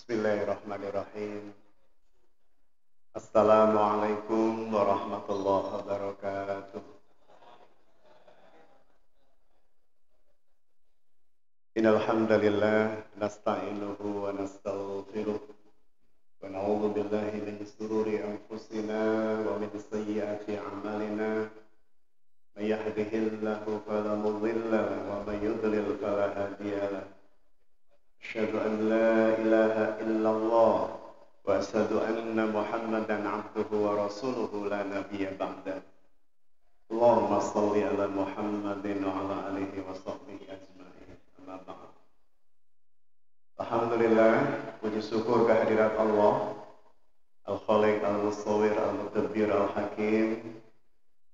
Bismillahirrahmanirrahim. Assalamualaikum warahmatullahi wabarakatuh. Innal hamdalillah nasta'inuhu wa nastaghfiruh wa na'udzu billahi min shururi anfusina wa min sayyiati a'malina. May yahdihillahu fala mudilla lahu wa may yudlil fala hadiya lahu. Asyhadu an la ilaha illallah wa asyhadu anna Muhammadan abduhu wa rasuluhu la nabiyya ba'da. Allahumma shalli ala Muhammadin wa ala alihi wa sahbihi ajma'in. Amma ba'd. Alhamdulillah, puji syukur kehadirat Allah, Al-Khaliq, Al-Musawwir, Al-Mudabbir, Al-Hakim.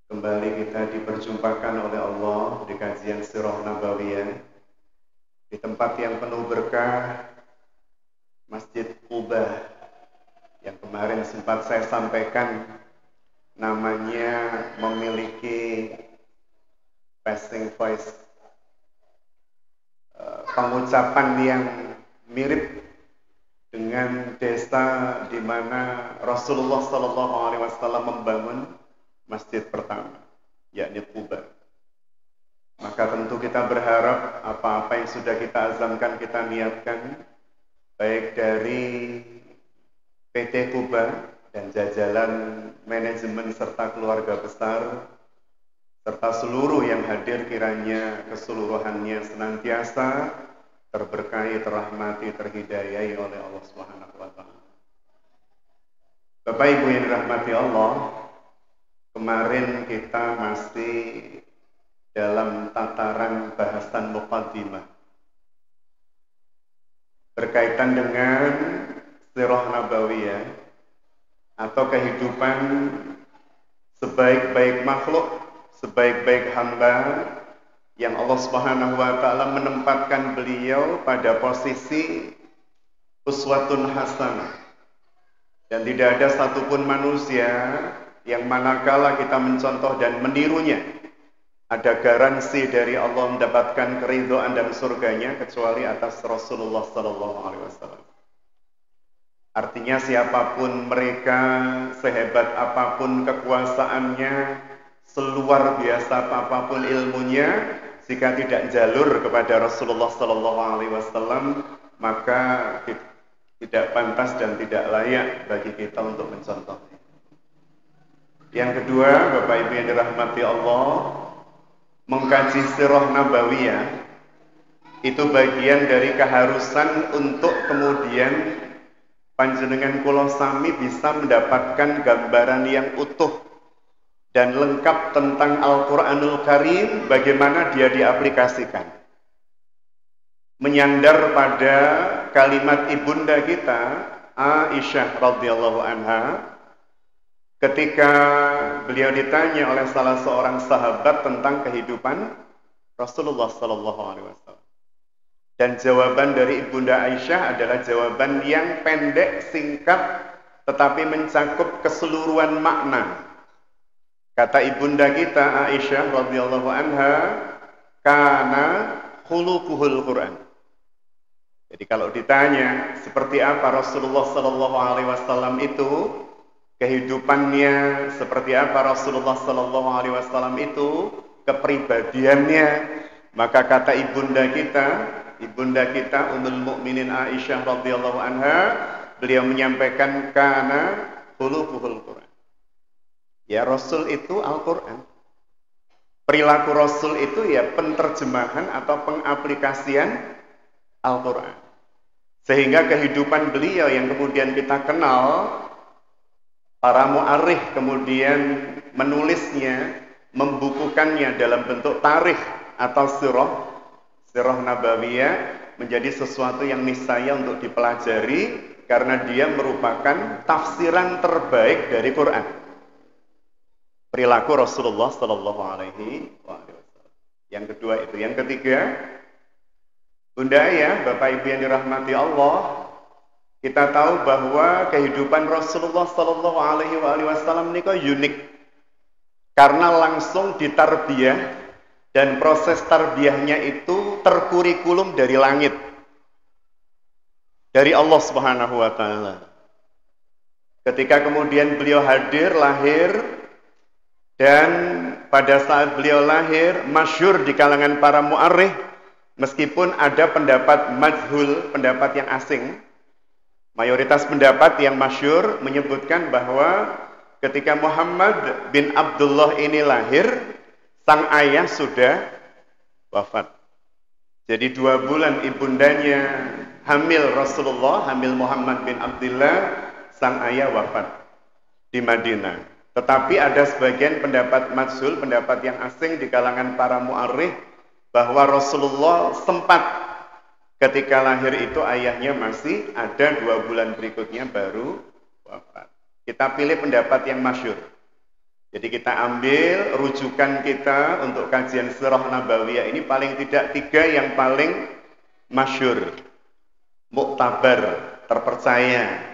Kembali kita diperjumpakan oleh Allah di kajian Sirah Nabawiyah di tempat yang penuh berkah, Masjid Quba, yang kemarin sempat saya sampaikan namanya memiliki passing voice, pengucapan yang mirip dengan desa di mana Rasulullah SAW membangun masjid pertama, yakni Quba. Maka tentu kita berharap apa-apa yang sudah kita azamkan, kita niatkan, baik dari PT Quba dan jajaran manajemen serta keluarga besar, serta seluruh yang hadir kiranya keseluruhannya senantiasa terberkahi, terrahmati, terhidayai oleh Allah Subhanahu wa Ta'ala. Bapak Ibu yang dirahmati Allah, kemarin kita masih dalam tataran bahasan muqaddimah berkaitan dengan Sirah Nabawiyah atau kehidupan sebaik-baik makhluk, sebaik-baik hamba yang Allah Subhanahu wa Ta'ala menempatkan beliau pada posisi uswatun hasanah, dan tidak ada satupun manusia yang manakala kita mencontoh dan menirunya ada garansi dari Allah mendapatkan keridhaan dan surganya kecuali atas Rasulullah SAW. Artinya siapapun mereka, sehebat apapun kekuasaannya, seluar biasa apapun ilmunya, jika tidak jalur kepada Rasulullah SAW, maka tidak pantas dan tidak layak bagi kita untuk mencontohnya. Yang kedua, Bapak Ibu yang dirahmati Allah, mengkaji Sirah Nabawiyah itu bagian dari keharusan untuk kemudian panjenengan kula sami bisa mendapatkan gambaran yang utuh dan lengkap tentang Al-Quranul Karim, bagaimana dia diaplikasikan. Menyandar pada kalimat ibunda kita Aisyah radhiyallahu anha ketika beliau ditanya oleh salah seorang sahabat tentang kehidupan Rasulullah SAW. Dan jawaban dari ibunda Aisyah adalah jawaban yang pendek, singkat, tetapi mencakup keseluruhan makna. Kata ibunda kita Aisyah radhiyallahu anha, kana khuluquhul Quran. Jadi kalau ditanya seperti apa Rasulullah SAW itu, kehidupannya seperti apa Rasulullah SAW itu, kepribadiannya, maka kata ibunda kita Ummul Mukminin Aisyah radhiyallahu anha, beliau menyampaikan kana khuluquhul Quran. Ya, Rasul itu Al-Quran. Perilaku Rasul itu ya penterjemahan atau pengaplikasian Al-Quran. Sehingga kehidupan beliau yang kemudian kita kenal, para mu'arrikh kemudian menulisnya, membukukannya dalam bentuk tarikh atau Sirah Nabawiyah, menjadi sesuatu yang niscaya untuk dipelajari karena dia merupakan tafsiran terbaik dari Quran. Perilaku Rasulullah Sallallahu Alaihi Wasallam. Yang kedua itu. Yang ketiga, Bunda Ayah, Bapak Ibu yang dirahmati Allah, kita tahu bahwa kehidupan Rasulullah Sallallahu Alaihi Wasallam ini kok unik karena langsung ditarbiyah dan proses tarbiyahnya itu terkurikulum dari langit. dari Allah Subhanahu wa taala. Ketika kemudian beliau hadir, lahir, dan pada saat beliau lahir, masyhur di kalangan para mu'arrikh, meskipun ada pendapat majhul, pendapat yang asing, mayoritas pendapat yang masyhur menyebutkan bahwa ketika Muhammad bin Abdullah ini lahir, sang ayah sudah wafat. Jadi 2 bulan ibundanya hamil Rasulullah, hamil Muhammad bin Abdullah, sang ayah wafat di Madinah. Tetapi ada sebagian pendapat majhul, pendapat yang asing di kalangan para mu'arrikh, bahwa Rasulullah sempat ketika lahir itu ayahnya masih ada, 2 bulan berikutnya baru wafat. Kita pilih pendapat yang masyhur. Jadi kita ambil rujukan kita untuk kajian sirah nabawiyah ini paling tidak 3 yang paling masyhur, muktabar, terpercaya.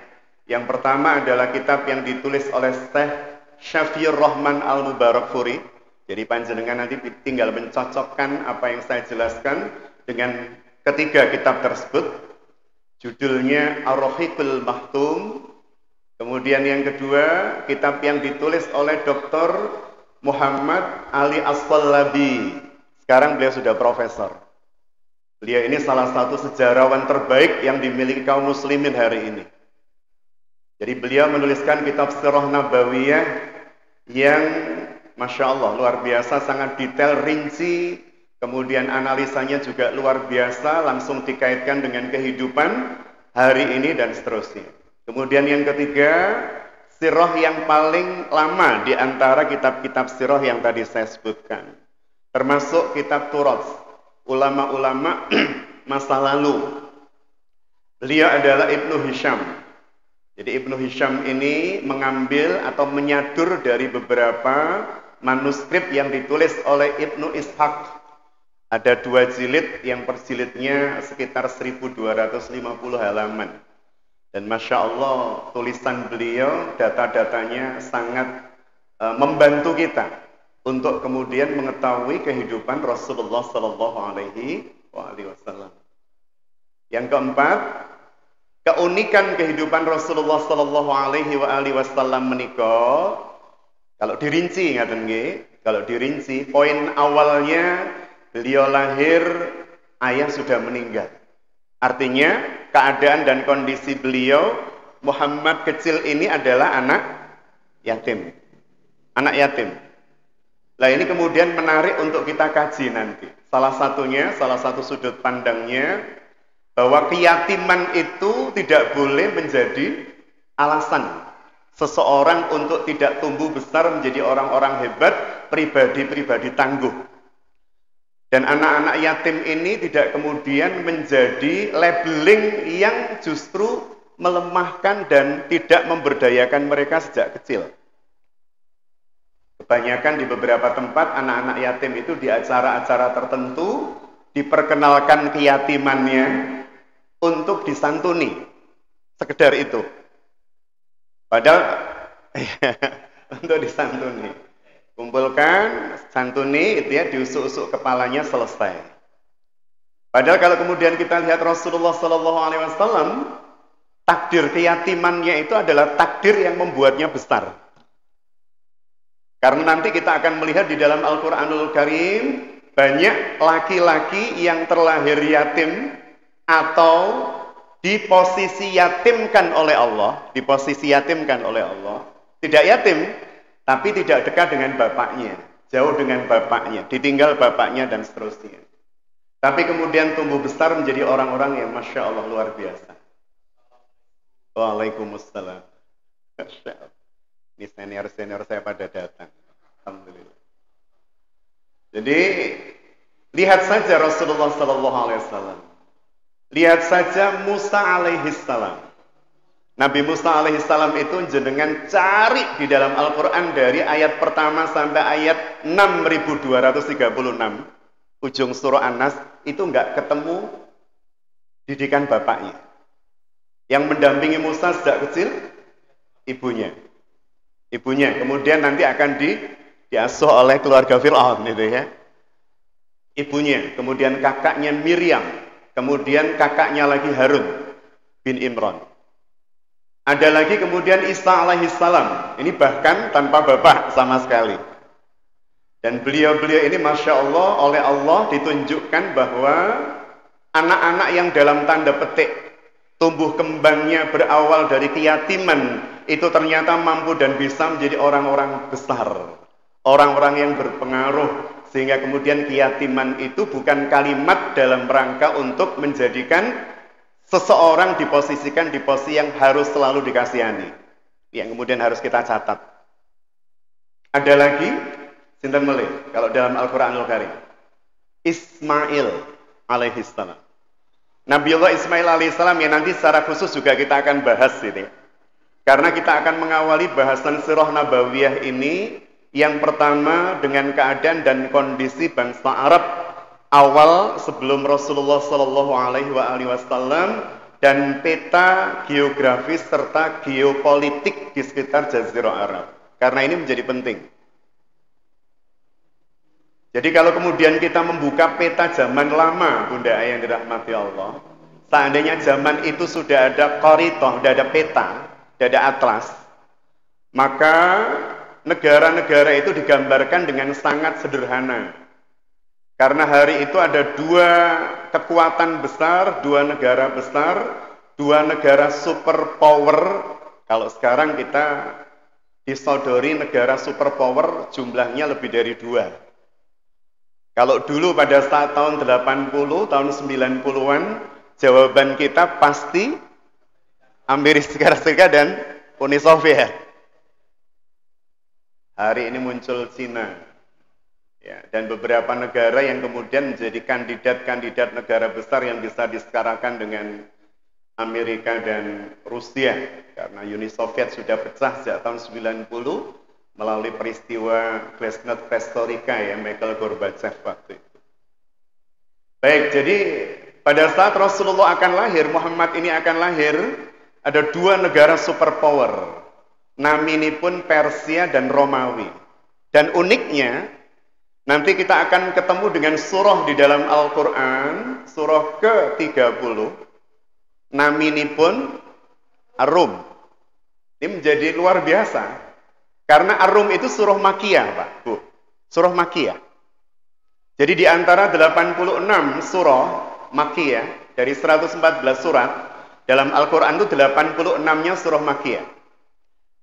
Yang pertama adalah kitab yang ditulis oleh Syekh Syafiur Rahman Al-Mubarakfuri. Jadi panjenengan nanti tinggal mencocokkan apa yang saya jelaskan dengan ketiga kitab tersebut. Judulnya Ar-Rahiqul Mahtum. Kemudian yang kedua, kitab yang ditulis oleh Dr. Muhammad Ali As-Sallabi. Sekarang beliau sudah profesor. Beliau ini salah satu sejarawan terbaik yang dimiliki kaum muslimin hari ini. Jadi beliau menuliskan kitab Sirah Nabawiyah yang Masya Allah, luar biasa, sangat detail, rinci, kemudian analisanya juga luar biasa, langsung dikaitkan dengan kehidupan hari ini dan seterusnya. Kemudian yang ketiga, sirah yang paling lama di antara kitab-kitab sirah yang tadi saya sebutkan. Termasuk kitab Turas, ulama-ulama masa lalu. Beliau adalah Ibnu Hisham. Jadi Ibnu Hisham ini mengambil atau menyadur dari beberapa manuskrip yang ditulis oleh Ibnu Ishaq. Ada 2 jilid, yang per jilidnya sekitar 1250 halaman. Dan Masya Allah, tulisan beliau, data-datanya sangat membantu kita untuk kemudian mengetahui kehidupan Rasulullah Sallallahu Alaihi Wasallam. Yang keempat, keunikan kehidupan Rasulullah Sallallahu Alaihi Wasallam menika, kalau dirinci, ngaten nggih, kalau dirinci, poin awalnya beliau lahir, ayah sudah meninggal. Artinya keadaan dan kondisi beliau, Muhammad kecil ini adalah anak yatim. Anak yatim. Nah ini kemudian menarik untuk kita kaji nanti. Salah satu sudut pandangnya, bahwa keyatiman itu tidak boleh menjadi alasan seseorang untuk tidak tumbuh besar menjadi orang-orang hebat, pribadi-pribadi tangguh. Dan anak-anak yatim ini tidak kemudian menjadi labeling yang justru melemahkan dan tidak memberdayakan mereka sejak kecil. Kebanyakan di beberapa tempat anak-anak yatim itu di acara-acara tertentu diperkenalkan keyatimannya untuk disantuni. Sekedar itu. Padahal untuk disantuni. Kumpulkan, santuni, itu ya, diusuk-usuk kepalanya, selesai. Padahal kalau kemudian kita lihat Rasulullah SAW, takdir keyatimannya itu adalah takdir yang membuatnya besar. Karena nanti kita akan melihat di dalam Al-Quranul Karim, banyak laki-laki yang terlahir yatim atau di posisi yatimkan oleh Allah, tidak yatim, tapi tidak dekat dengan bapaknya, jauh dengan bapaknya, ditinggal bapaknya dan seterusnya. Tapi kemudian tumbuh besar menjadi orang-orang yang Masya Allah luar biasa. Waalaikumsalam. Ini senior-senior saya pada datang. Alhamdulillah. Jadi lihat saja Rasulullah SAW. Lihat saja Musa alaihissalam. Nabi Musa alaihissalam itu jenengan cari di dalam Al-Quran dari ayat pertama sampai ayat 6236 ujung surah An-Nas itu nggak ketemu didikan bapaknya. Yang mendampingi Musa sejak kecil ibunya. Kemudian nanti akan diasuh oleh keluarga Fir'aun gitu ya. Ibunya, kemudian kakaknya Miriam, kemudian kakaknya lagi Harun. bin Imran. Ada lagi kemudian Isa alaihissalam. Ini bahkan tanpa bapak sama sekali. Dan beliau-beliau ini Masya Allah oleh Allah ditunjukkan bahwa anak-anak yang dalam tanda petik tumbuh kembangnya berawal dari keyatiman itu ternyata mampu dan bisa menjadi orang-orang besar, orang-orang yang berpengaruh, sehingga kemudian keyatiman itu bukan kalimat dalam rangka untuk menjadikan seseorang diposisikan di posisi yang harus selalu dikasihani, yang kemudian harus kita catat. Ada lagi sinten melih kalau dalam Al-Qur'anul Karim, Ismail alaihissalam. Nabiullah Ismail alaihissalam yang nanti secara khusus juga kita akan bahas ini. Karena kita akan mengawali bahasan sirah nabawiyah ini yang pertama dengan keadaan dan kondisi bangsa Arab awal sebelum Rasulullah Shallallahu Alaihi Wasallam dan peta geografis serta geopolitik di sekitar Jazirah Arab. Karena ini menjadi penting. Jadi kalau kemudian kita membuka peta zaman lama, Bunda yang dirahmati Allah, seandainya zaman itu sudah ada qaritoh, sudah ada peta, sudah ada atlas, maka negara-negara itu digambarkan dengan sangat sederhana. Karena hari itu ada dua kekuatan besar, dua negara besar, dua negara superpower. Kalau sekarang kita disodori negara superpower jumlahnya lebih dari dua. Kalau dulu pada saat tahun 80, tahun 90-an, jawaban kita pasti Amerika Serikat dan Uni Soviet. Hari ini muncul Cina. Ya, dan beberapa negara yang kemudian menjadi kandidat-kandidat negara besar yang bisa disetarakan dengan Amerika dan Rusia. Karena Uni Soviet sudah pecah sejak tahun 90, melalui peristiwa Glasnost Perestroika ya, Mikhail Gorbachev waktu itu. Baik, jadi pada saat Rasulullah akan lahir, Muhammad ini akan lahir, ada dua negara superpower. Namanya pun Persia dan Romawi. Dan uniknya, nanti kita akan ketemu dengan surah di dalam Al-Quran, surah ke-30. Namanya pun Ar-Rum. Ini menjadi luar biasa. Karena Ar-Rum itu surah Makkiyah, Pak, Bu. Surah Makkiyah. Jadi di antara 86 surah Makkiyah, dari 114 surat, dalam Al-Quran itu 86-nya surah Makkiyah.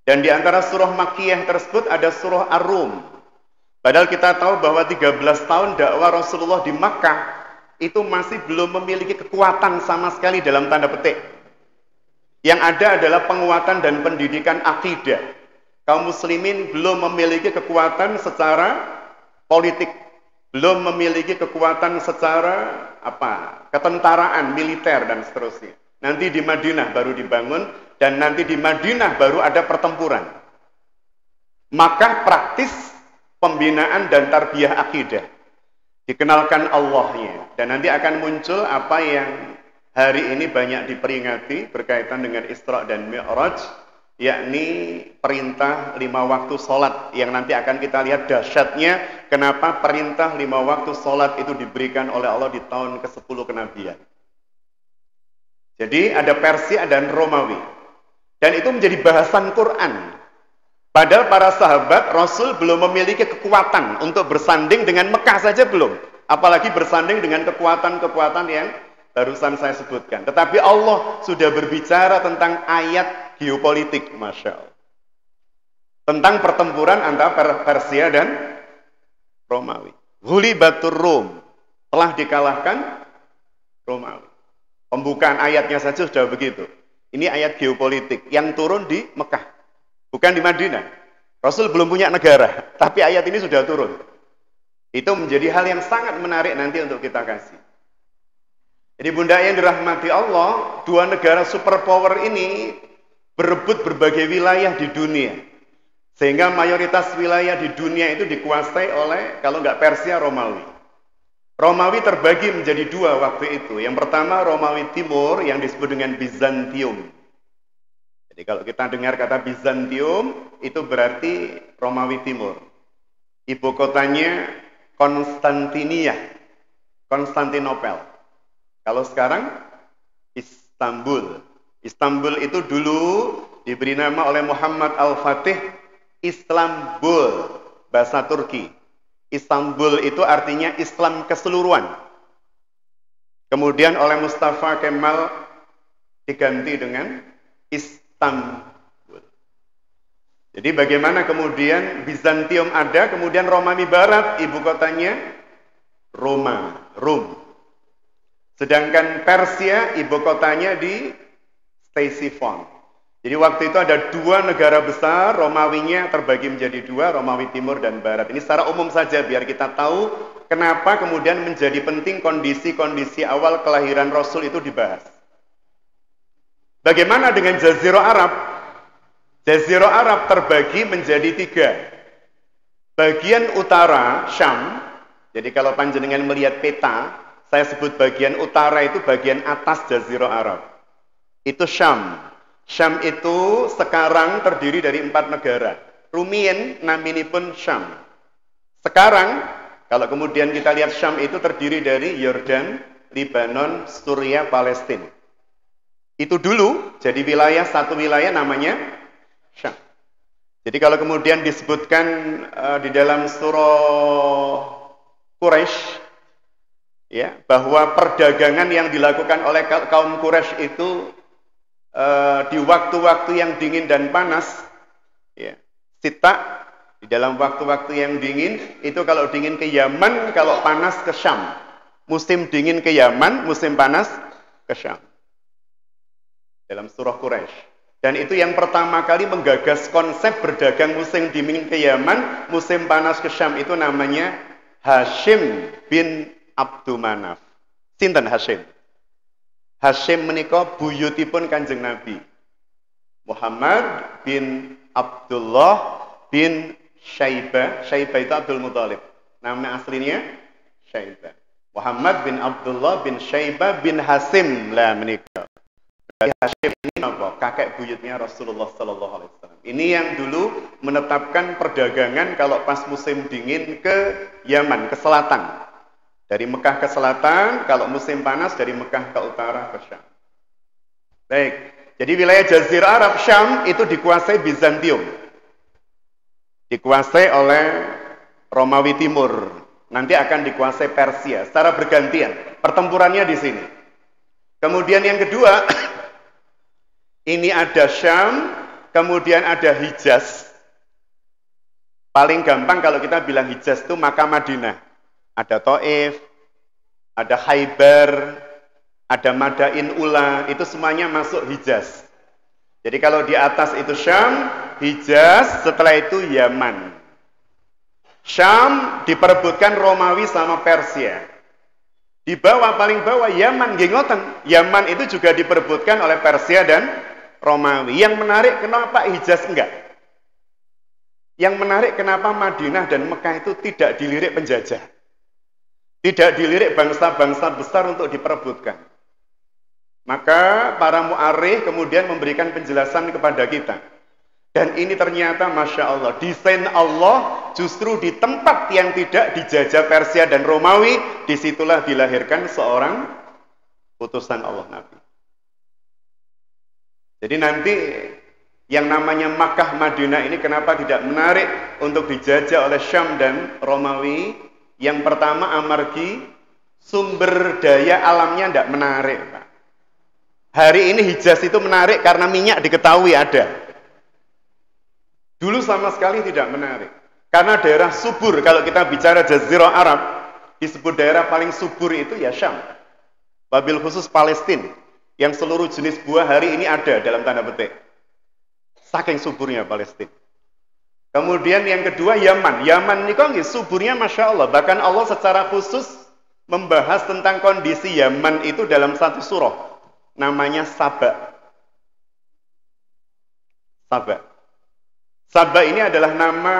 Dan di antara surah Makkiyah tersebut ada surah Ar-Rum. Padahal kita tahu bahwa 13 tahun dakwah Rasulullah di Makkah, itu masih belum memiliki kekuatan sama sekali dalam tanda petik. Yang ada adalah penguatan dan pendidikan akidah. Kaum muslimin belum memiliki kekuatan secara politik, belum memiliki kekuatan secara ketentaraan, militer dan seterusnya. Nanti di Madinah baru dibangun dan nanti di Madinah baru ada pertempuran. Maka praktis pembinaan dan tarbiyah akidah. Dikenalkan Allahnya dan nanti akan muncul apa yang hari ini banyak diperingati berkaitan dengan Isra dan Mi'raj, yakni perintah 5 waktu sholat yang nanti akan kita lihat dahsyatnya kenapa perintah 5 waktu sholat itu diberikan oleh Allah di tahun ke-10 kenabian. Jadi ada Persia dan Romawi dan itu menjadi bahasan Quran. Padahal para sahabat Rasul belum memiliki kekuatan untuk bersanding dengan Mekah saja belum, apalagi bersanding dengan kekuatan-kekuatan yang barusan saya sebutkan. Tetapi Allah sudah berbicara tentang ayat geopolitik, Masya Allah. Tentang pertempuran antara Persia dan Romawi. Ghulibatur Rum, telah dikalahkan Romawi. Pembukaan ayatnya saja sudah begitu. Ini ayat geopolitik yang turun di Mekah, bukan di Madinah. Rasul belum punya negara, tapi ayat ini sudah turun. Itu menjadi hal yang sangat menarik nanti untuk kita kasih. Jadi bunda yang dirahmati Allah, dua negara superpower ini berebut berbagai wilayah di dunia. Sehingga mayoritas wilayah di dunia itu dikuasai oleh, kalau nggak Persia, Romawi. Romawi terbagi menjadi dua waktu itu. Yang pertama Romawi Timur yang disebut dengan Bizantium. Jadi kalau kita dengar kata Bizantium, itu berarti Romawi Timur. Ibu kotanya Konstantinia, Konstantinopel. Kalau sekarang Istanbul, Istanbul itu dulu diberi nama oleh Muhammad Al-Fatih Istanbul, bahasa Turki. Istanbul itu artinya Islam keseluruhan. Kemudian oleh Mustafa Kemal diganti dengan Istanbul. Jadi bagaimana kemudian Bizantium ada, kemudian Romawi Barat, ibu kotanya Roma, Rum. Sedangkan Persia, ibu kotanya di Ctesiphon. Jadi waktu itu ada dua negara besar, Romawinya terbagi menjadi dua, Romawi Timur dan Barat. Ini secara umum saja biar kita tahu kenapa kemudian menjadi penting kondisi-kondisi awal kelahiran Rasul itu dibahas. Bagaimana dengan Jazirah Arab? Jazirah Arab terbagi menjadi tiga. Bagian utara, Syam. Jadi kalau panjenengan melihat peta, saya sebut bagian utara itu bagian atas Jazirah Arab. Itu Syam. Syam itu sekarang terdiri dari 4 negara. Rumien naminipun Syam. Sekarang, kalau kemudian kita lihat Syam itu terdiri dari Yordan, Lebanon, Suria, Palestina. Itu dulu jadi wilayah, satu wilayah namanya Syam. Jadi kalau kemudian disebutkan di dalam surah Quraisy, ya, bahwa perdagangan yang dilakukan oleh kaum Quraisy itu di waktu-waktu yang dingin dan panas, ya, sita di dalam waktu-waktu yang dingin itu kalau dingin ke Yaman, kalau panas ke Syam. Musim dingin ke Yaman, musim panas ke Syam. Dalam surah Quraisy. Dan itu yang pertama kali menggagas konsep berdagang musim dingin ke Yaman, musim panas ke Syam itu namanya Hashim bin Abdumanaf. Sinten Hashim? Hashim menika buyutipun Kanjeng Nabi. Muhammad bin Abdullah bin Syaibah. Syaibah itu Abdul Muthalib. Nama aslinya Syaibah. Muhammad bin Abdullah bin Syaibah bin Hasim lah menika. Hashim ini apa? Kakek buyutnya Rasulullah sallallahu alaihi wasallam. Ini yang dulu menetapkan perdagangan kalau pas musim dingin ke Yaman, ke selatan. Dari Mekah ke selatan, kalau musim panas dari Mekah ke utara ke Syam. Baik, jadi wilayah Jazirah Arab Syam itu dikuasai Bizantium. Dikuasai oleh Romawi Timur. Nanti akan dikuasai Persia secara bergantian. Pertempurannya di sini. Kemudian yang kedua, ini ada Syam, kemudian ada Hijaz. Paling gampang kalau kita bilang Hijaz itu Makkah Madinah. Ada Taif, ada Khaybar, ada Madain Ula, itu semuanya masuk Hijaz. Jadi kalau di atas itu Syam, Hijaz, setelah itu Yaman. Syam diperebutkan Romawi sama Persia. Di bawah, paling bawah Yaman, gengoten. Yaman itu juga diperebutkan oleh Persia dan Romawi. Yang menarik kenapa Hijaz enggak? Yang menarik kenapa Madinah dan Mekah itu tidak dilirik penjajah. Tidak dilirik bangsa-bangsa besar untuk diperebutkan. Maka para mu'arikh kemudian memberikan penjelasan kepada kita. Dan ini ternyata Masya Allah, desain Allah justru di tempat yang tidak dijajah Persia dan Romawi, disitulah dilahirkan seorang utusan Allah Nabi. Jadi nanti yang namanya Makkah Madinah ini kenapa tidak menarik untuk dijajah oleh Syam dan Romawi? Yang pertama amargi sumber daya alamnya tidak menarik, Pak. Hari ini Hijaz itu menarik karena minyak diketahui ada. Dulu sama sekali tidak menarik. Karena daerah subur, kalau kita bicara Jazirah Arab, disebut daerah paling subur itu ya Syam. Wabil khusus Palestina, yang seluruh jenis buah hari ini ada dalam tanda petik. Saking suburnya Palestina. Kemudian yang kedua Yaman. Yaman ini kok suburnya Masya Allah. Bahkan Allah secara khusus membahas tentang kondisi Yaman itu dalam satu surah. Namanya Saba. Saba. Saba ini adalah nama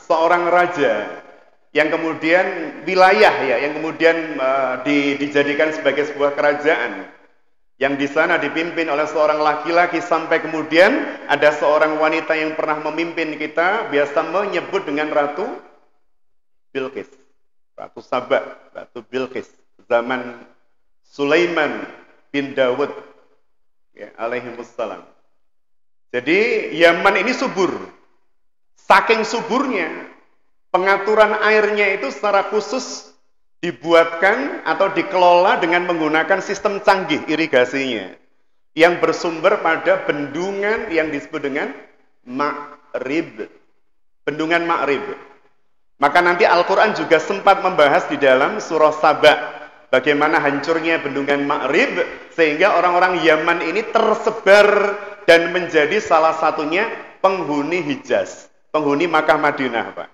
seorang raja yang kemudian wilayah ya, yang kemudian dijadikan sebagai sebuah kerajaan. Yang di sana dipimpin oleh seorang laki-laki sampai kemudian ada seorang wanita yang pernah memimpin kita, biasa menyebut dengan Ratu Bilqis. Ratu Saba, Ratu Bilqis. Zaman Sulaiman bin Dawud. ya, alaihimussalam. Jadi Yaman ini subur. Saking suburnya, pengaturan airnya itu secara khusus dibuatkan atau dikelola dengan menggunakan sistem canggih irigasinya yang bersumber pada bendungan yang disebut dengan Ma'rib. Bendungan Ma'rib. Maka nanti Al-Quran juga sempat membahas di dalam surah Saba bagaimana hancurnya bendungan Ma'rib sehingga orang-orang Yaman ini tersebar dan menjadi salah satunya penghuni Hijaz, penghuni Makkah Madinah, Pak.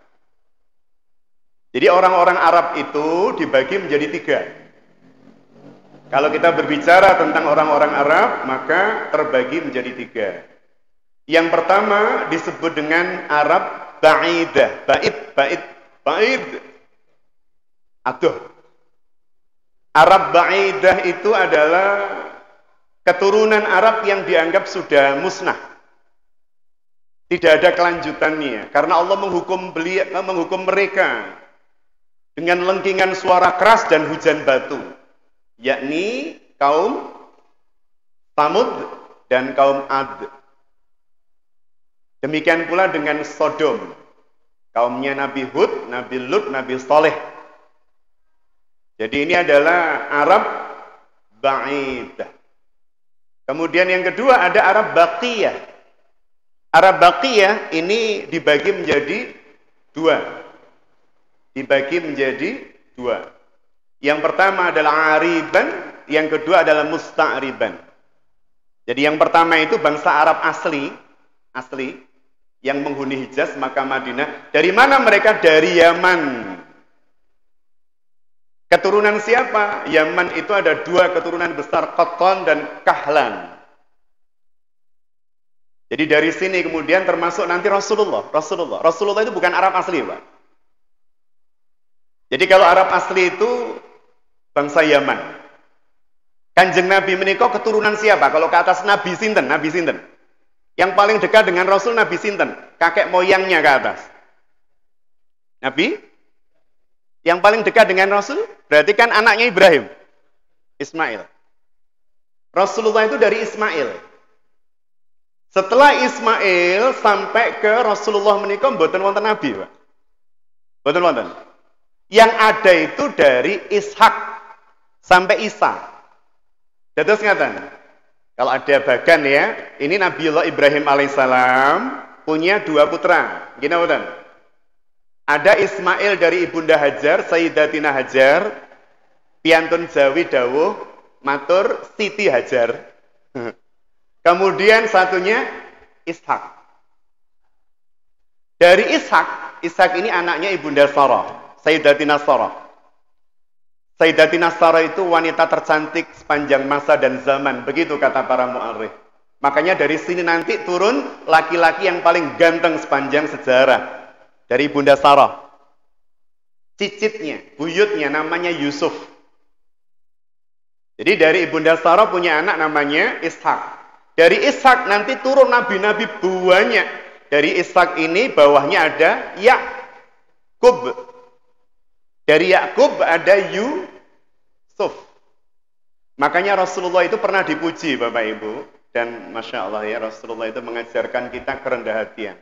Jadi orang-orang Arab itu dibagi menjadi 3. Kalau kita berbicara tentang orang-orang Arab, maka terbagi menjadi 3. Yang pertama disebut dengan Arab Ba'idah. Ba'id. Aduh. Arab Ba'idah itu adalah keturunan Arab yang dianggap sudah musnah. Tidak ada kelanjutannya. Karena Allah menghukum mereka dengan lengkingan suara keras dan hujan batu, yakni kaum Thamud dan kaum Ad. Demikian pula dengan Sodom, kaumnya Nabi Hud, Nabi Lut, Nabi Saleh. Jadi ini adalah Arab Ba'idah. Kemudian yang kedua ada Arab Baqiyah. Arab Baqiyah ini dibagi menjadi 2. Yang pertama adalah Ariban, yang kedua adalah Musta'riban. Jadi yang pertama itu bangsa Arab asli yang menghuni Hijaz, Makkah, Madinah. Dari mana mereka? Dari Yaman. Keturunan siapa? Yaman itu ada 2 keturunan besar, Qattan dan Kahlan. Jadi dari sini kemudian termasuk nanti Rasulullah itu bukan Arab asli, Pak. Jadi kalau Arab asli itu bangsa Yaman. Kanjeng Nabi menika keturunan siapa? Kalau ke atas Nabi sinten? Yang paling dekat dengan Rasul Nabi sinten? Kakek moyangnya ke atas. Nabi? Yang paling dekat dengan Rasul? Berarti kan anaknya Ibrahim. Ismail. Rasulullah itu dari Ismail. Setelah Ismail sampai ke Rasulullah menika mboten wonten Nabi, Pak. Mboten wonten. Yang ada itu dari Ishak sampai Isa. Dados ngaten. Kalau ada bagan ya, ini Nabiullah Ibrahim alaihissalam punya 2 putra. Gini mboten? Ada Ismail dari Ibunda Hajar, Sayyidatina Hajar, piantun Jawi dawuh matur Siti Hajar. Kemudian satunya Ishak. Dari Ishak ini anaknya Ibunda Sarah. Sayyidatina Sarah. Sayyidatina Sarah itu wanita tercantik sepanjang masa dan zaman. Begitu kata para mu'arrikh. Makanya dari sini nanti turun laki-laki yang paling ganteng sepanjang sejarah. Dari Bunda Sarah. Cicitnya, buyutnya namanya Yusuf. Jadi dari Ibunda Sarah punya anak namanya Ishak. Dari Ishak nanti turun nabi-nabi banyak. Dari Ishak ini bawahnya ada Yakub. Dari Yakub ada Yusuf. Makanya Rasulullah itu pernah dipuji, Bapak Ibu. Dan Masya Allah ya, Rasulullah itu mengajarkan kita kerendah hatian.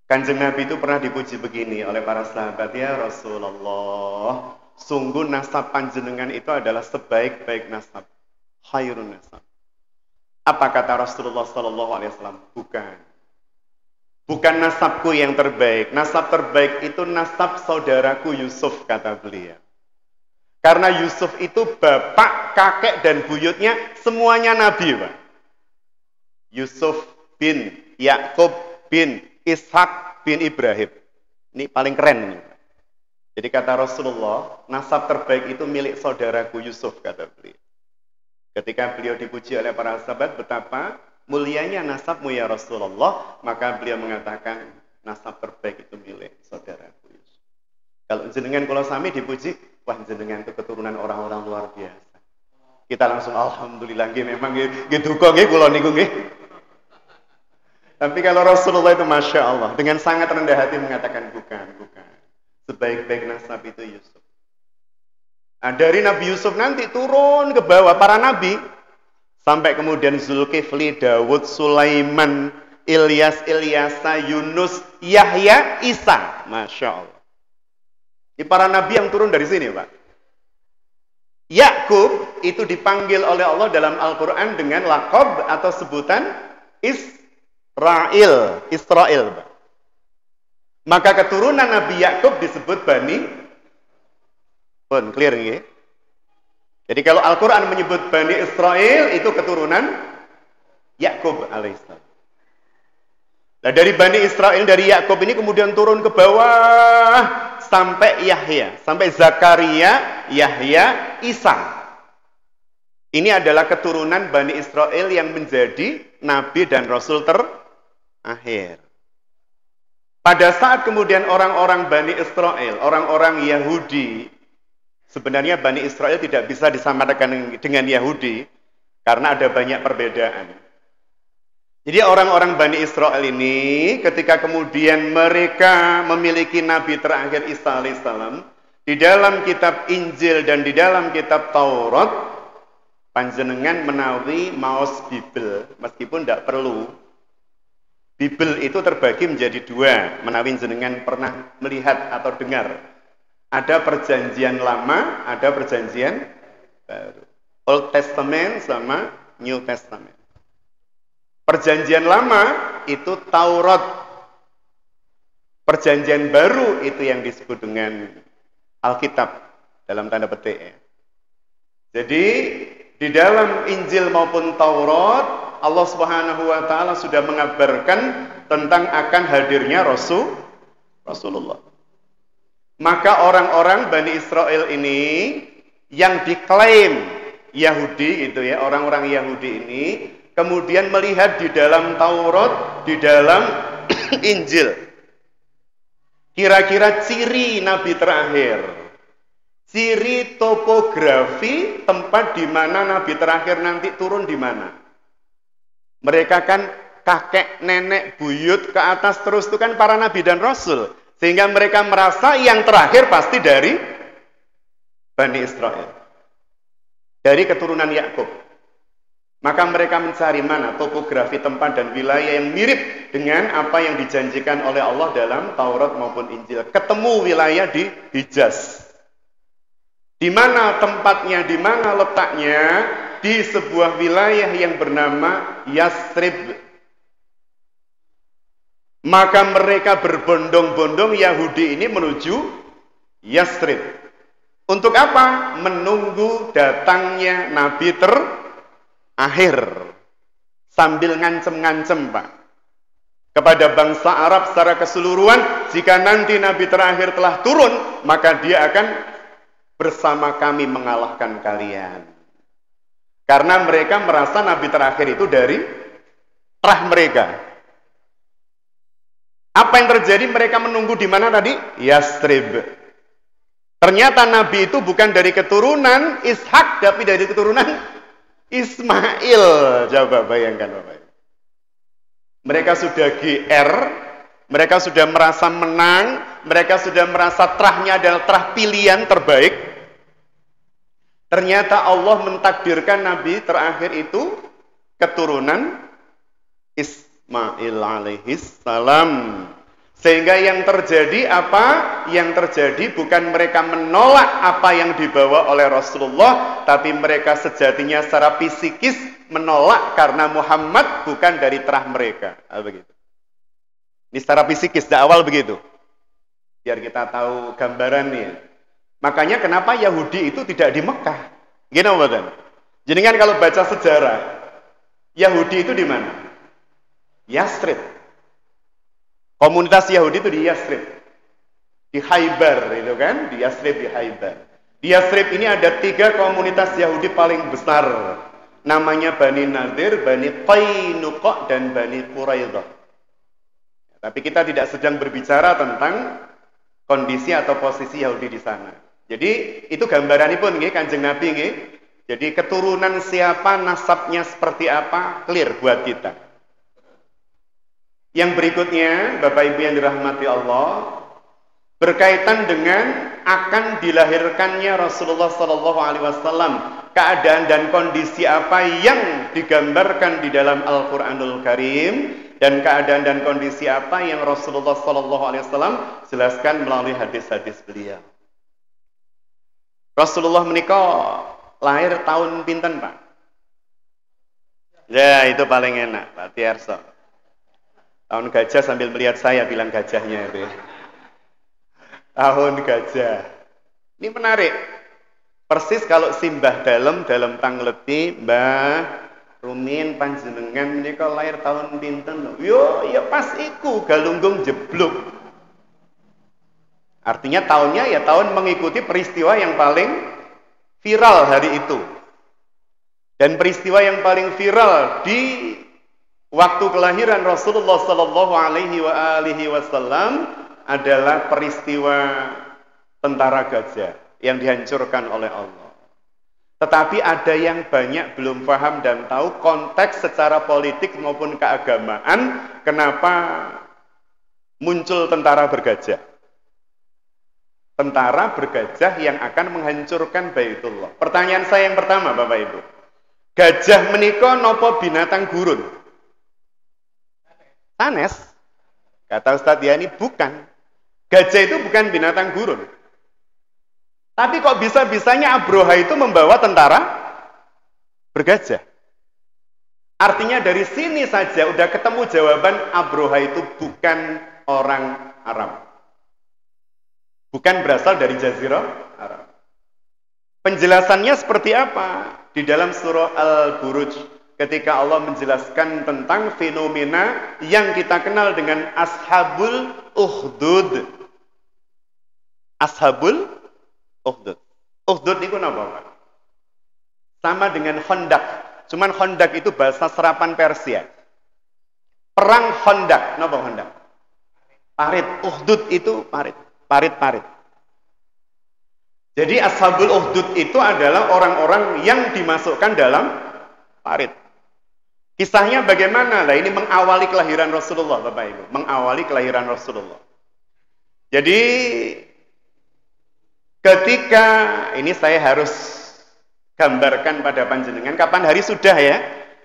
Kanjeng Nabi itu pernah dipuji begini oleh para sahabat, ya Rasulullah, sungguh nasab panjenengan itu adalah sebaik-baik nasab. Khairun nasab. Apa kata Rasulullah SAW? Bukan nasabku yang terbaik. Nasab terbaik itu nasab saudaraku Yusuf, kata beliau. Karena Yusuf itu bapak, kakek, dan buyutnya semuanya Nabi, Pak. Yusuf bin Yakub bin Ishak bin Ibrahim. Ini paling keren ini. Jadi kata Rasulullah, nasab terbaik itu milik saudaraku Yusuf, kata beliau. Ketika beliau dipuji oleh para sahabat betapa mulianya nasabmu ya Rasulullah, maka beliau mengatakan nasab terbaik itu milik saudaraku Yusuf. Kalau jenengan kalau sami dipuji, wah jenengan itu keturunan orang-orang luar biasa. Kita langsung alhamdulillah nggih memang nggih duka nggih kula niku nggih. Tapi kalau Rasulullah itu Masya Allah dengan sangat rendah hati mengatakan bukan. Sebaik-baik nasab itu Yusuf. Nah, dari Nabi Yusuf nanti turun ke bawah para nabi Sampai kemudian Zulkifli, Dawud, Sulaiman, Ilyas, Ilyasa, Yunus, Yahya, Isa. Masya Allah. Ini para nabi yang turun dari sini, Pak. Yakub itu dipanggil oleh Allah dalam Al-Quran dengan laqab atau sebutan Israel. Pak. Maka keturunan Nabi Yakub disebut Bani. Pun clear nggih? Jadi kalau Al-Quran menyebut Bani Israel itu keturunan Yakub alaihissalam. Nah dari Bani Israel, dari Yakub ini kemudian turun ke bawah sampai Yahya, sampai Zakaria, Yahya, Isa. Ini adalah keturunan Bani Israel yang menjadi Nabi dan Rasul terakhir. Pada saat kemudian orang-orang Bani Israel, orang-orang Yahudi, sebenarnya Bani Israel tidak bisa disamakan dengan Yahudi karena ada banyak perbedaan. Jadi orang-orang Bani Israel ini ketika kemudian mereka memiliki Nabi terakhir Isa alaihissalam, di dalam kitab Injil dan di dalam kitab Taurat, panjenengan menawi maos Bibel, meskipun tidak perlu. Bibel itu terbagi menjadi dua, menawi jenengan pernah melihat atau dengar. Ada perjanjian lama, ada perjanjian baru. Old Testament sama New Testament. Perjanjian lama itu Taurat. Perjanjian baru itu yang disebut dengan Alkitab dalam tanda petik. Jadi di dalam Injil maupun Taurat, Allah Subhanahu wa taala sudah mengabarkan tentang akan hadirnya Rasulullah. Maka orang-orang Bani Israel ini yang diklaim Yahudi gitu ya, orang-orang Yahudi ini kemudian melihat di dalam Taurat, di dalam Injil, kira-kira ciri Nabi terakhir, ciri topografi tempat di mana Nabi terakhir nanti turun di mana. Mereka kan kakek, nenek, buyut ke atas terus itu kan para Nabi dan Rasul, sehingga mereka merasa yang terakhir pasti dari Bani Israel, dari keturunan Yakub. Maka mereka mencari mana topografi tempat dan wilayah yang mirip dengan apa yang dijanjikan oleh Allah dalam Taurat maupun Injil. Ketemu wilayah di Hijaz. Di mana tempatnya, di mana letaknya? Di sebuah wilayah yang bernama Yasrib. Maka mereka berbondong-bondong Yahudi ini menuju Yasrib. Untuk apa? Menunggu datangnya Nabi terakhir, sambil ngancem-ngancem Pak kepada bangsa Arab secara keseluruhan, jika nanti Nabi terakhir telah turun, maka dia akan bersama kami mengalahkan kalian. Karena mereka merasa Nabi terakhir itu dari terah mereka. Apa yang terjadi? Mereka menunggu di mana tadi? Yasrib. Ternyata Nabi itu bukan dari keturunan Ishak, tapi dari keturunan Ismail. Coba bayangkan Bapak. Mereka sudah GR, mereka sudah merasa menang, mereka sudah merasa terahnya adalah terah pilihan terbaik. Ternyata Allah mentakdirkan Nabi terakhir itu keturunan Ismail alaihissalam. Sehingga yang terjadi apa? Yang terjadi bukan mereka menolak apa yang dibawa oleh Rasulullah, tapi mereka sejatinya secara psikis menolak karena Muhammad bukan dari terah mereka. Begitu. Ini secara psikis, dari awal begitu. Biar kita tahu gambarannya. Makanya kenapa Yahudi itu tidak di Mekah? Gini Bapak. Jadi kan kalau baca sejarah, Yahudi itu di mana? Yasrib. Komunitas Yahudi itu di Yasrib, di Khaybar itu kan, di Yasrib, di Khaybar. Di Yasrib ini ada 3 komunitas Yahudi paling besar, namanya Bani Nadir, Bani Qainuqa, dan Bani Quraidah. Tapi kita tidak sedang berbicara tentang kondisi atau posisi Yahudi di sana. Jadi itu gambaranipun nggih Kanjeng Nabi nggih. Jadi keturunan siapa, nasabnya seperti apa, clear buat kita. Yang berikutnya, Bapak Ibu yang dirahmati Allah, berkaitan dengan akan dilahirkannya Rasulullah Sallallahu Alaihi Wasallam, keadaan dan kondisi apa yang digambarkan di dalam Al-Quranul Karim, dan keadaan dan kondisi apa yang Rasulullah Sallallahu Alaihi Wasallam jelaskan melalui hadis-hadis beliau. Rasulullah menikah lahir tahun pinten, Pak? Ya, itu paling enak, Pak Tiarso. Tahun gajah sambil melihat saya bilang gajahnya itu. Tahun gajah. Ini menarik. Persis kalau simbah dalam tangleti, Mbah Rumin panjenengan menika lahir tahun pinten lho. Yo, ya pas iku galunggung jeblok. Artinya tahunnya ya tahun mengikuti peristiwa yang paling viral hari itu. Dan peristiwa yang paling viral di waktu kelahiran Rasulullah Sallallahu Alaihi Wasallam adalah peristiwa tentara gajah yang dihancurkan oleh Allah. Tetapi ada yang banyak belum paham dan tahu konteks secara politik maupun keagamaan kenapa muncul tentara bergajah. Tentara bergajah yang akan menghancurkan Baitullah. Pertanyaan saya yang pertama, Bapak Ibu. Gajah menika nopo binatang gurun? Sanes. Kata Ustadz Yani, bukan. Gajah itu bukan binatang gurun. Tapi kok bisa-bisanya Abroha itu membawa tentara bergajah? Artinya dari sini saja udah ketemu jawaban Abroha itu bukan orang Arab. Bukan berasal dari Jazirah Arab. Penjelasannya seperti apa? Di dalam surah Al-Buruj, ketika Allah menjelaskan tentang fenomena yang kita kenal dengan Ashabul Ukhdud. Ashabul Ukhdud. Ukhdud itu apa? Sama dengan Khandaq. Cuman Khandaq itu bahasa serapan Persia. Perang Khandaq. Apa Khandaq? Parit. Ukhdud itu parit. Parit-parit. Jadi Ashabul Ukhdud itu adalah orang-orang yang dimasukkan dalam parit. Kisahnya bagaimana? Nah, ini mengawali kelahiran Rasulullah, Bapak Ibu. Mengawali kelahiran Rasulullah. Jadi ketika ini saya harus gambarkan pada panjenengan kapan hari sudah ya.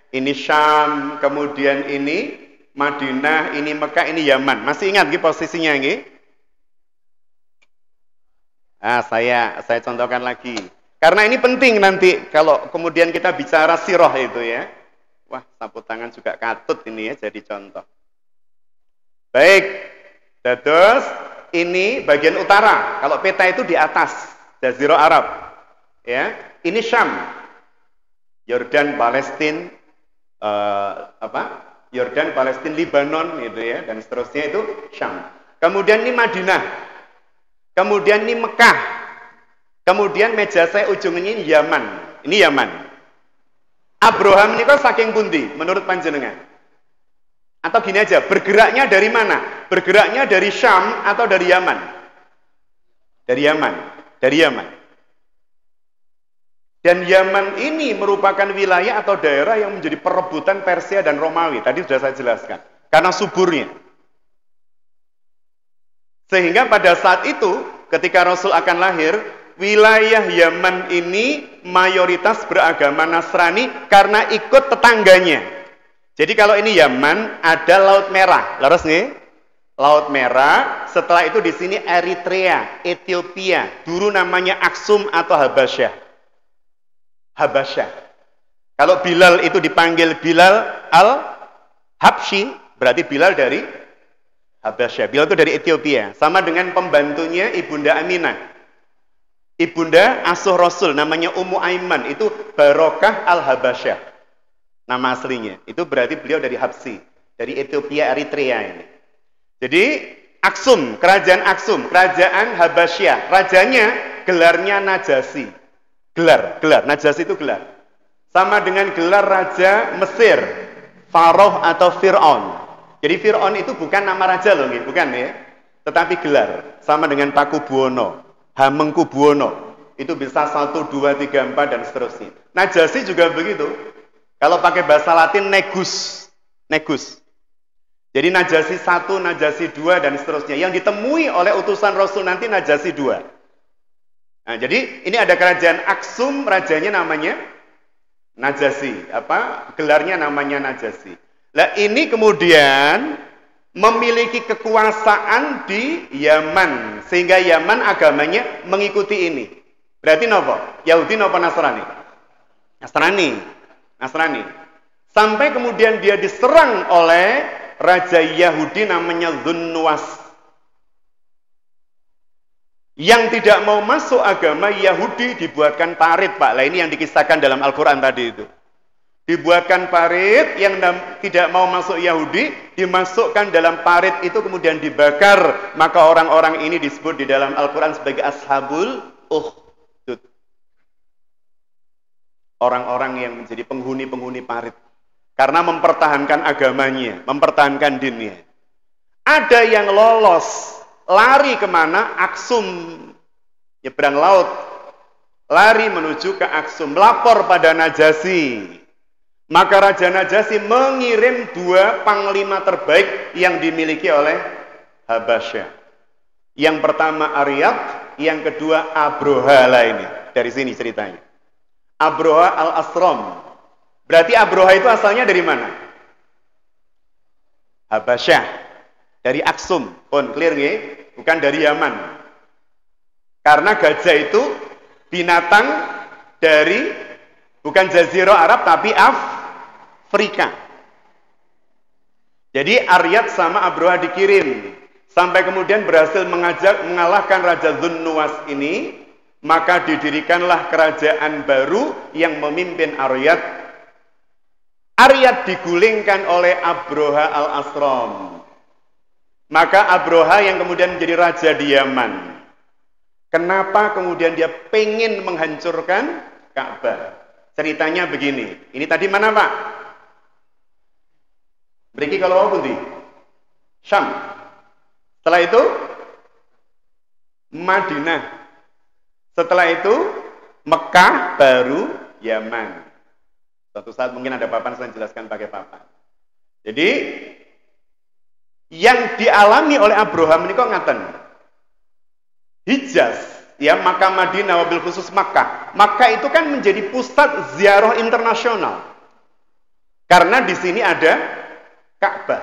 Ini Syam, kemudian ini Madinah, ini Mekah, ini Yaman. Masih ingat nggih posisinya nggih? Nah, saya contohkan lagi. Karena ini penting nanti kalau kemudian kita bicara sirah itu ya. Wah, sapu tangan juga katut ini ya jadi contoh. Baik. Terus ini bagian utara. Kalau peta itu di atas Jazirah Arab. Ya, ini Syam. Yordan, Palestina, Yordan, Palestina, Lebanon gitu ya, dan seterusnya itu Syam. Kemudian ini Madinah. Kemudian ini Mekah. Kemudian meja saya ujungnya ini Yaman. Ini Yaman. Abraham ini kok saking pundi menurut panjenengan? Atau gini aja, bergeraknya dari mana? Bergeraknya dari Syam atau dari Yaman? Dari Yaman. Dari Yaman. Dan Yaman ini merupakan wilayah atau daerah yang menjadi perebutan Persia dan Romawi. Tadi sudah saya jelaskan. Karena suburnya. Sehingga pada saat itu, ketika Rasul akan lahir, wilayah Yaman ini mayoritas beragama Nasrani karena ikut tetangganya. Jadi kalau ini Yaman, ada Laut Merah. Laras nih? Laut Merah, setelah itu di sini Eritrea, Ethiopia. Dulu namanya Aksum atau Habasyah. Habasyah. Kalau Bilal itu dipanggil Bilal al-Habsyi, berarti Bilal dari Habasyah. Bilal itu dari Ethiopia. Sama dengan pembantunya Ibunda Aminah. Ibunda asuh Rasul, namanya Ummu Aiman. Itu Barokah al-Habasyah. Nama aslinya. Itu berarti beliau dari Habsyi. Dari Ethiopia, Eritrea ini. Jadi, Aksum, kerajaan Aksum, kerajaan Habasyah. Rajanya, gelarnya Najasyi. Gelar, Najasyi itu gelar. Sama dengan gelar Raja Mesir, Faroh atau Fir'aun. Jadi Fir'aun itu bukan nama raja loh, bukan ya. Tetapi gelar. Sama dengan Pakubuwono, Hamengkubuwono. Itu bisa 1, 2, 3, 4 dan seterusnya. Najasyi juga begitu. Kalau pakai bahasa Latin Negus. Negus. Jadi Najasyi 1, Najasyi 2 dan seterusnya. Yang ditemui oleh utusan Rasul nanti Najasyi 2. Nah, jadi ini ada kerajaan Aksum, rajanya namanya Najasyi. Gelarnya namanya Najasyi. Nah, ini kemudian memiliki kekuasaan di Yaman, sehingga Yaman agamanya mengikuti ini. Berarti napa? Yahudi napa Nasrani? Nasrani. Sampai kemudian dia diserang oleh raja Yahudi namanya Dzunnuwas, yang tidak mau masuk agama Yahudi dibuatkan parit, Pak. Lah ini yang dikisahkan dalam Al-Quran tadi itu. Dibuatkan parit, yang tidak mau masuk Yahudi dimasukkan dalam parit itu kemudian dibakar. Maka orang-orang ini disebut di dalam Al-Quran sebagai Ashabul Ukhdud. Orang-orang yang menjadi penghuni-penghuni parit. Karena mempertahankan agamanya, mempertahankan dinnya. Ada yang lolos, lari kemana? Aksum, nyebrang laut. Lari menuju ke Aksum, lapor pada Najasyi. Maka Raja Najasyi mengirim 2 panglima terbaik yang dimiliki oleh Habasyah. Yang pertama Aryad, yang kedua Abroha lah ini. Dari sini ceritanya. Abroha al-Asram. Berarti Abroha itu asalnya dari mana? Habasyah. Dari Aksum. Pun clear nggih? Bukan dari Yaman. Karena gajah itu binatang dari bukan Jazirah Arab tapi Afrika. Jadi Aryad sama Abroha dikirim. Sampai kemudian berhasil mengalahkan Raja Dzunnuwas ini. Maka didirikanlah kerajaan baru yang memimpin Aryad. Aryad digulingkan oleh Abroha al-Asram. Maka Abroha yang kemudian menjadi raja di Yaman. Kenapa kemudian dia pengen menghancurkan Ka'bah? Ceritanya begini. Ini tadi mana, Pak? Beriki kalau mau pundi? Syam. Setelah itu Madinah. Setelah itu Mekah, baru Yaman. Suatu saat mungkin ada papan, saya jelaskan pakai papan. Jadi yang dialami oleh Abroha menika ngaten. Hijaz, ya, Makkah Madinah, wabil khusus Makkah. Makkah itu kan menjadi pusat ziarah internasional. Karena di sini ada Ka'bah.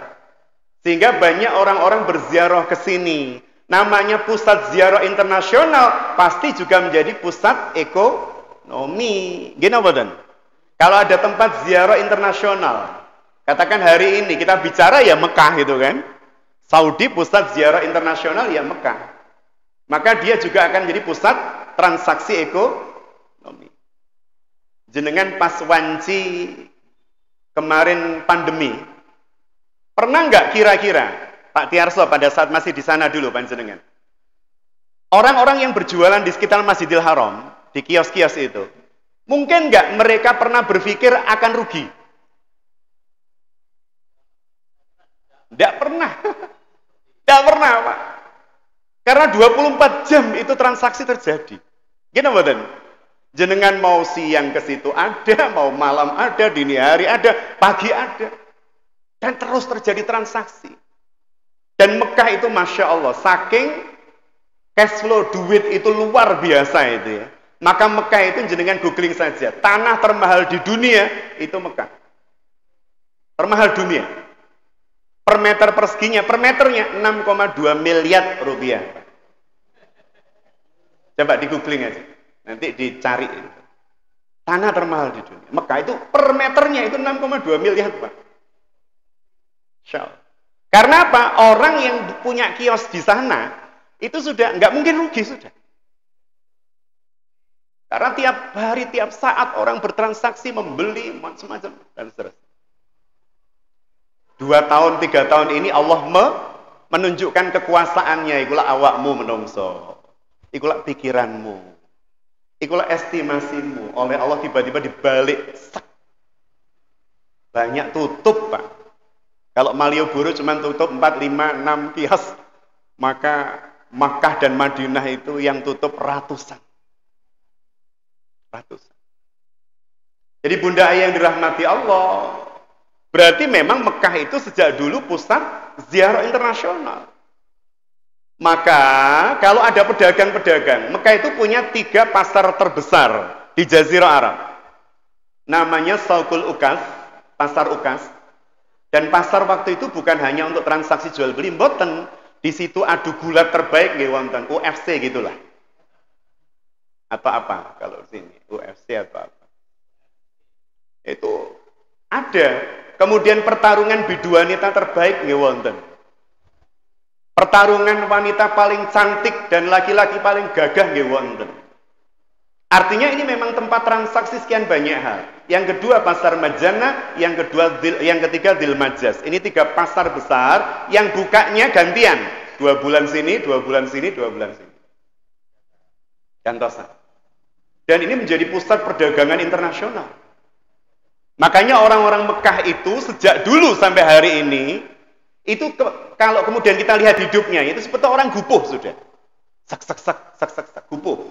Sehingga banyak orang-orang berziarah ke sini. Namanya pusat ziarah internasional, pasti juga menjadi pusat ekonomi. Gini boten? Kalau ada tempat ziarah internasional, katakan hari ini kita bicara ya Mekah gitu kan. Saudi pusat ziarah internasional ya Mekah. Maka dia juga akan menjadi pusat transaksi ekonomi. Jenengan pas wanci kemarin pandemi, pernah nggak kira-kira Pak Tiarso pada saat masih di sana dulu panjenengan, orang-orang yang berjualan di sekitar Masjidil Haram, di kios-kios itu, mungkin nggak mereka pernah berpikir akan rugi? Nggak pernah. Nggak pernah, Pak. Karena 24 jam itu transaksi terjadi. Gini mboten? Jenengan mau siang ke situ ada, mau malam ada, dini hari ada, pagi ada. Dan terus terjadi transaksi. Dan Mekah itu Masya Allah, saking cash flow duit itu luar biasa itu ya. Maka Mekah itu jenengan googling saja, tanah termahal di dunia itu Mekah. Termahal dunia. Per meter perseginya, per meternya 6,2 miliar rupiah. Coba di googling aja, nanti dicari. Tanah termahal di dunia. Mekah itu per meternya itu 6,2 miliar, Pak. Insya Allah. Karena apa? Orang yang punya kios di sana itu sudah nggak mungkin rugi sudah. Karena tiap hari, tiap saat orang bertransaksi, membeli macam-macam dan seterusnya. 2 tahun, 3 tahun ini Allah menunjukkan kekuasaannya. Ikulah awakmu menungso, ikulah pikiranmu, ikulah estimasimu. Oleh Allah tiba-tiba dibalik. Banyak tutup, Pak. Kalau Malioboro cuma tutup 4, 5, 6 kios, maka Makkah dan Madinah itu yang tutup ratusan. Ratusan. Jadi bunda ayah yang dirahmati Allah, Berarti memang Mekah itu sejak dulu pusat ziarah internasional. Maka kalau ada pedagang-pedagang, Mekah itu punya 3 pasar terbesar di Jazirah Arab. Namanya Saukul Ukas, pasar Ukas. Dan pasar waktu itu bukan hanya untuk transaksi jual beli, mboten. Di situ adu gulat terbaik nggih wonten, UFC gitulah. Atau apa kalau di sini? UFC atau apa? Itu ada. Kemudian pertarungan bidu wanita terbaik nggih wonten. Pertarungan wanita paling cantik dan laki-laki paling gagah nggih wonten. Artinya ini memang tempat transaksi sekian banyak hal. Yang kedua pasar Majana, yang ketiga Dzil Majas. Ini 3 pasar besar yang bukanya gantian. 2 bulan sini, 2 bulan sini, 2 bulan sini. Gantosan. Dan ini menjadi pusat perdagangan internasional. Makanya orang-orang Mekah itu sejak dulu sampai hari ini, itu kalau kemudian kita lihat hidupnya, itu seperti orang gupuh sudah. Sak, gupuh.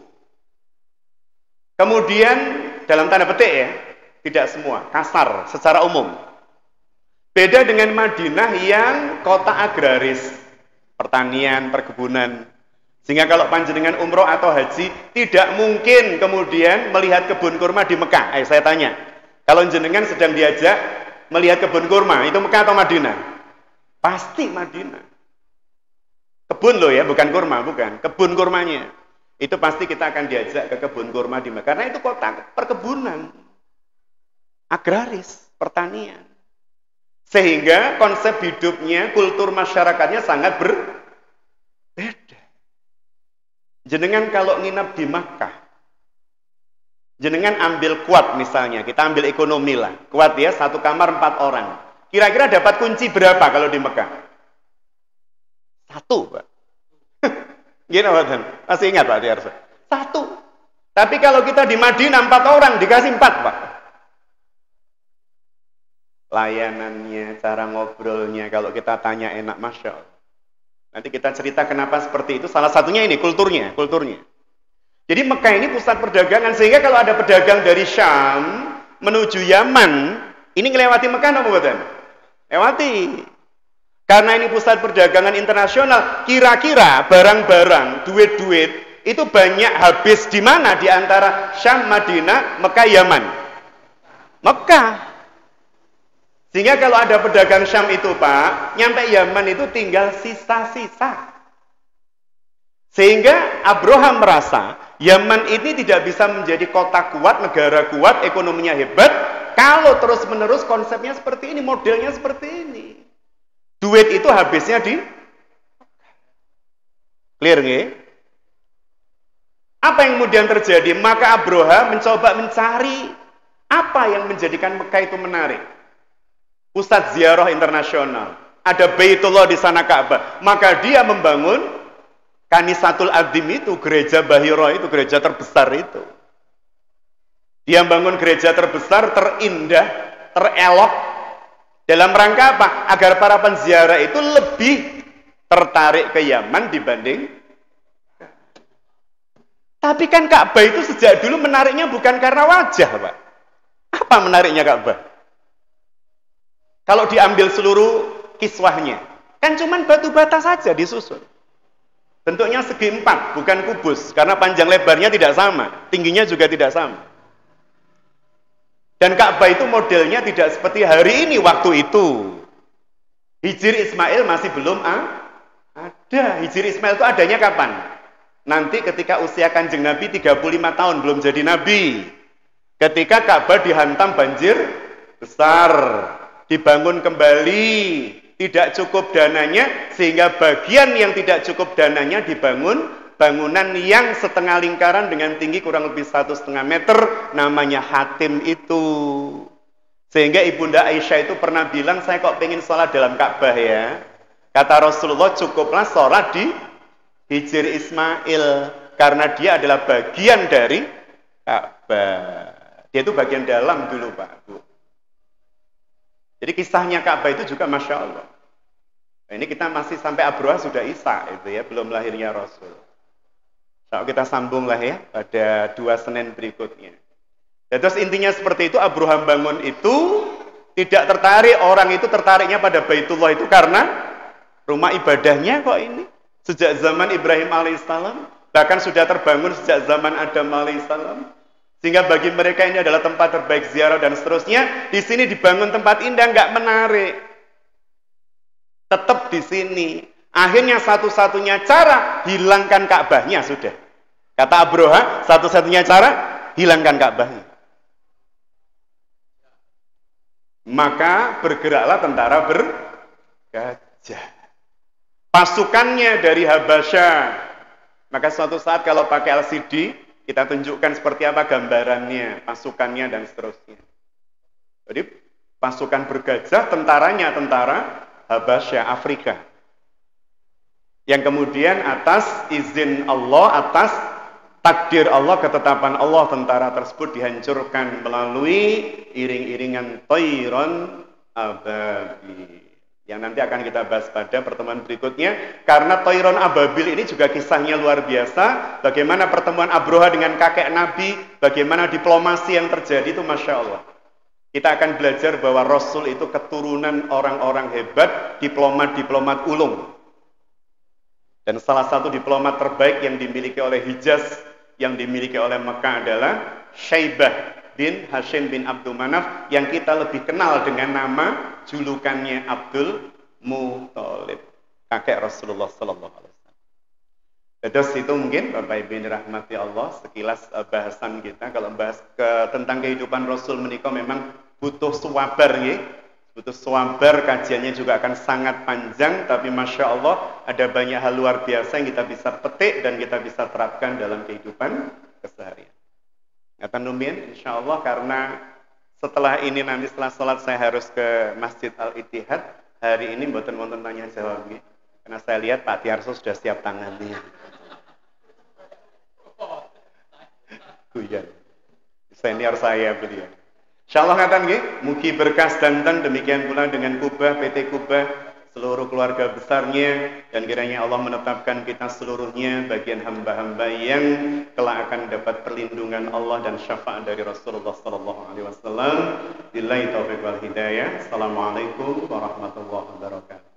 Kemudian dalam tanda petik ya, tidak semua, kasar secara umum. Beda dengan Madinah yang kota agraris, pertanian, perkebunan. Sehingga kalau panjenengan umroh atau haji, tidak mungkin kemudian melihat kebun kurma di Mekah. Saya tanya, kalau jenengan sedang diajak melihat kebun kurma, itu Mekah atau Madinah? Pasti Madinah. Kebun loh ya, bukan kurma, bukan. Kebun kurmanya. Itu pasti kita akan diajak ke kebun kurma di Mekah. Karena itu kota perkebunan. Agraris, pertanian. Sehingga konsep hidupnya, kultur masyarakatnya sangat berbeda. Jenengan kalau nginap di Makkah, jenengan ambil kuat misalnya, kita ambil ekonomi lah. Kuat ya, 1 kamar 4 orang. Kira-kira dapat kunci berapa kalau di Mekah? 1, Pak. Gini, Pak. Masih ingat Pak Tiarso? 1. Tapi kalau kita di Madinah 4 orang, dikasih 4, Pak. Layanannya, cara ngobrolnya, kalau kita tanya enak, Masya Allah. Nanti kita cerita kenapa seperti itu. Salah satunya ini, kulturnya. Jadi Mekah ini pusat perdagangan, sehingga kalau ada pedagang dari Syam menuju Yaman, ini ngelewati Mekah apa bukan? Lewati. Karena ini pusat perdagangan internasional, kira-kira barang-barang, duit-duit itu banyak habis di mana di antara Syam, Madinah, Mekah, Yaman? Mekah. Sehingga kalau ada pedagang Syam itu Pak, nyampe Yaman itu tinggal sisa-sisa. Sehingga Abraham merasa Yaman ini tidak bisa menjadi kota kuat, negara kuat, ekonominya hebat, kalau terus-menerus konsepnya seperti ini, modelnya seperti ini. Duit itu habisnya di clear nggih? Apa yang kemudian terjadi? Maka Abraham mencoba mencari apa yang menjadikan Mekah itu menarik. Pusat ziarah internasional. Ada Baitullah di sana Ka'bah. Maka dia membangun Kanisatul Adim itu, gereja Bahira itu, gereja terbesar itu. Dia membangun gereja terbesar, terindah, terelok. Dalam rangka apa? Agar para penziarah itu lebih tertarik ke Yaman dibanding. Tapi kan Ka'bah itu sejak dulu menariknya bukan karena wajah, Pak. Apa menariknya Ka'bah? Kalau diambil seluruh kiswahnya, kan cuman batu bata saja disusun. Bentuknya segi 4, bukan kubus, karena panjang lebarnya tidak sama, tingginya juga tidak sama. Dan Ka'bah itu modelnya tidak seperti hari ini waktu itu. Hijri Ismail masih belum ada. Hijri Ismail itu adanya kapan? Nanti ketika usia Kanjeng Nabi 35 tahun belum jadi Nabi. Ketika Ka'bah dihantam banjir besar, dibangun kembali, tidak cukup dananya, sehingga bagian yang tidak cukup dananya dibangun bangunan yang setengah lingkaran dengan tinggi kurang lebih 1,5 meter, namanya Hatim itu. Sehingga Ibunda Aisyah itu pernah bilang, saya kok pengen sholat dalam Ka'bah ya. Kata Rasulullah, cukuplah sholat di Hijri Ismail, karena dia adalah bagian dari Ka'bah. Dia itu bagian dalam dulu Pak Bu. Jadi kisahnya Ka'bah itu juga Masya Allah. Nah, ini kita masih sampai Abrahah sudah Isa itu ya, belum lahirnya Rasul. Kalau kita sambung lah ya pada 2 Senin berikutnya. Dan terus intinya seperti itu, Abraham bangun itu Tidak tertarik, orang itu tertariknya pada Baitullah itu karena rumah ibadahnya kok ini. Sejak zaman Ibrahim alaihissalam, bahkan sudah terbangun sejak zaman Adam alaihissalam. Sehingga bagi mereka ini adalah tempat terbaik ziarah dan seterusnya. Di sini dibangun tempat indah, nggak menarik. Tetap di sini. Akhirnya satu-satunya cara, hilangkan Ka'bahnya sudah. Kata Abroha, satu-satunya cara, hilangkan Ka'bahnya. Maka bergeraklah tentara bergajah. Pasukannya dari Habasyah. Maka suatu saat kalau pakai LCD, kita tunjukkan seperti apa gambarannya, pasukannya dan seterusnya. Jadi pasukan bergajah, tentaranya tentara Habasyah, Afrika. Yang kemudian atas izin Allah, atas takdir Allah, ketetapan Allah, tentara tersebut dihancurkan melalui iring-iringan Thayran Ababil. Yang nanti akan kita bahas pada pertemuan berikutnya. Karena Thayran Ababil ini juga kisahnya luar biasa. Bagaimana pertemuan Abroha dengan kakek Nabi, bagaimana diplomasi yang terjadi itu Masya Allah. Kita akan belajar bahwa Rasul itu keturunan orang-orang hebat, diplomat-diplomat ulung. Dan salah satu diplomat terbaik yang dimiliki oleh Hijaz, yang dimiliki oleh Mekah adalah Syaibah bin Hashim bin Abdul Manaf, yang kita lebih kenal dengan nama julukannya Abdul Muthalib, kakek Rasulullah Sallallahu Alaihi Wasallam. Terus itu mungkin Bapak Ibu yang dirahmati Allah, sekilas bahasan kita. Kalau bahas tentang kehidupan Rasul menikah memang butuh sabar ya. Butuh sabar, kajiannya juga akan sangat panjang, tapi Masya Allah ada banyak hal luar biasa yang kita bisa petik dan kita bisa terapkan dalam kehidupan keseharian. Ngatan numin, Insya Allah, karena setelah ini nanti setelah sholat saya harus ke Masjid Al-Ittihad. Hari ini mboten wonten tanya jawab, karena saya lihat Pak Tiarso sudah siap tangannya. Guyon. Senior saya beliau. Insyaallah ngatan nggih, mugi berkas danten, demikian pula dengan Kubah, PT Kubah, seluruh keluarga besarnya, dan kiranya Allah menetapkan kita seluruhnya bagian hamba-hamba yang kelak akan dapat perlindungan Allah dan syafaat dari Rasulullah sallallahu alaihi wasallam. Billahi taufiq wal hidayah. Assalamualaikum warahmatullahi wabarakatuh.